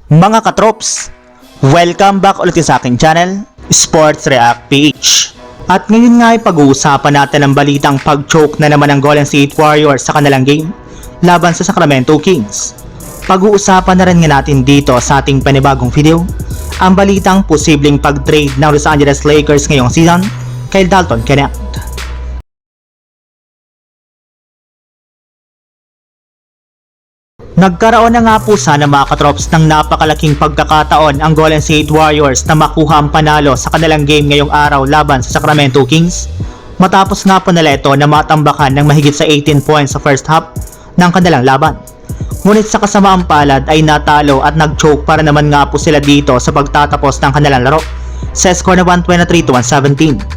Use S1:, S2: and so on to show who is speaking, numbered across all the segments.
S1: Mga katrops, welcome back ulit sa aking channel, Sports React PH. At ngayon nga ay pag-uusapan natin ang balitang pag-choke na naman ng Golden State Warriors sa kanilang game laban sa Sacramento Kings. Pag-uusapan na rin nga natin dito sa ating panibagong video ang balitang posibleng pag-trade ng Los Angeles Lakers ngayong season kay Dalton Knecht. Nagkaroon na nga po sana mga katrops ng napakalaking pagkakataon ang Golden State Warriors na makuha ang panalo sa kanilang game ngayong araw laban sa Sacramento Kings matapos nga po nila ito na matambakan ng mahigit sa 18 points sa first half ng kanilang laban. Ngunit sa kasamaang palad ay natalo at nag-choke para naman nga po sila dito sa pagtatapos ng kanilang laro sa score na 123-117.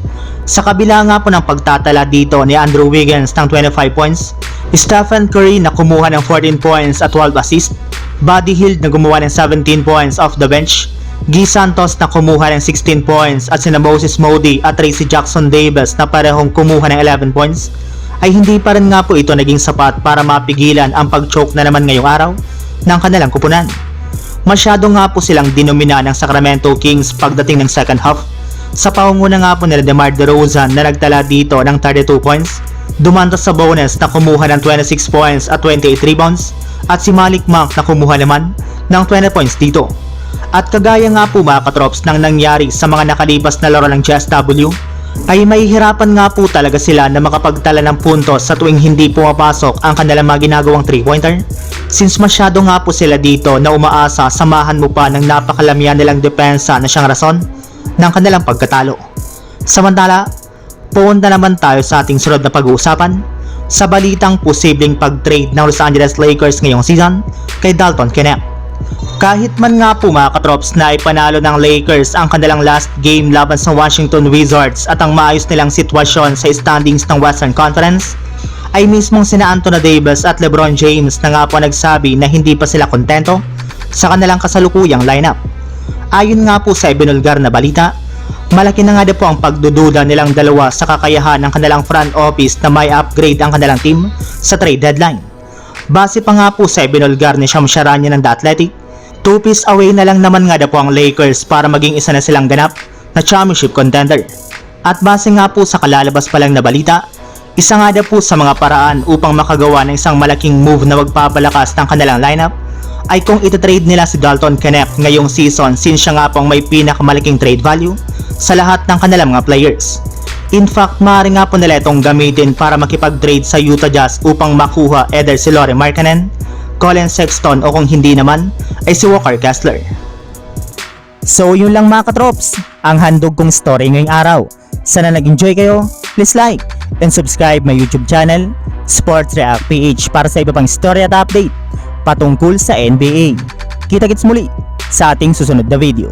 S1: Sa kabila nga po ng pagtatala dito ni Andrew Wiggins ng 25 points, Stephen Curry na kumuha ng 14 points at 12 assists, Buddy Hield na gumawa ng 17 points off the bench, Guy Santos na kumuha ng 16 points at sina Moses Moody at Tracy Jackson Davis na parehong kumuha ng 11 points, ay hindi pa rin nga po ito naging sapat para mapigilan ang pag-choke na naman ngayong araw ng kanilang kupunan. Masyado nga po silang dinomina ng Sacramento Kings pagdating ng second half, sa pangunguna nga po nila DeMar DeRozan na nagtala dito ng 32 points, dumantos sa bonus na kumuha ng 26 points at 28 rebounds, at si Malik Monk na kumuha naman ng 20 points dito. At kagaya nga po mga katrops ng nangyari sa mga nakalipas na laro ng GSW, ay mahihirapan nga po talaga sila na makapagtala ng puntos sa tuwing hindi pumapasok ang kanilang mga ginagawang 3-pointer, since masyado nga po sila dito na umaasa samahan mo pa ng napakalamihan nilang depensa na siyang rason ng kanilang pagkatalo. Samantala, punta naman tayo sa ating sunod na pag-uusapan sa balitang posibleng pag-trade ng Los Angeles Lakers ngayong season kay Dalton Knecht. Kahit man nga po mga katrops na ipanalo ng Lakers ang kanilang last game laban sa Washington Wizards at ang maayos nilang sitwasyon sa standings ng Western Conference, ay mismong sina Anthony Davis at LeBron James na nga po nagsabi na hindi pa sila kontento sa kanilang kasalukuyang lineup. Ayon nga po sa ibinulgar na balita, malaki na nga po ang pagdududa nilang dalawa sa kakayahan ng kanilang front office na may upgrade ang kanilang team sa trade deadline. Base pa nga po sa ibinulgar ni Shams Charania ng The Athletic, 2 piece away na lang naman nga po ang Lakers para maging isa na silang ganap na championship contender. At base nga po sa kalalabas pa lang na balita, isa nga po sa mga paraan upang makagawa ng isang malaking move na magpapalakas ng kanilang lineup ay kung itatrade nila si Dalton Knecht ngayong season, since siya nga pong may pinakamalaking trade value sa lahat ng kanilang mga players. In fact, maaari nga po nila itong gamitin para makipag-trade sa Utah Jazz upang makuha either si Lauri Markkanen, Colin Sexton o kung hindi naman ay si Walker Kessler. So yun lang mga katrops, ang handog kong story ngayong araw. Sana nag-enjoy kayo, please like and subscribe my YouTube channel, Sports React PH, para sa iba pang story at update patungkol sa NBA. Kita-kits muli sa ating susunod na video.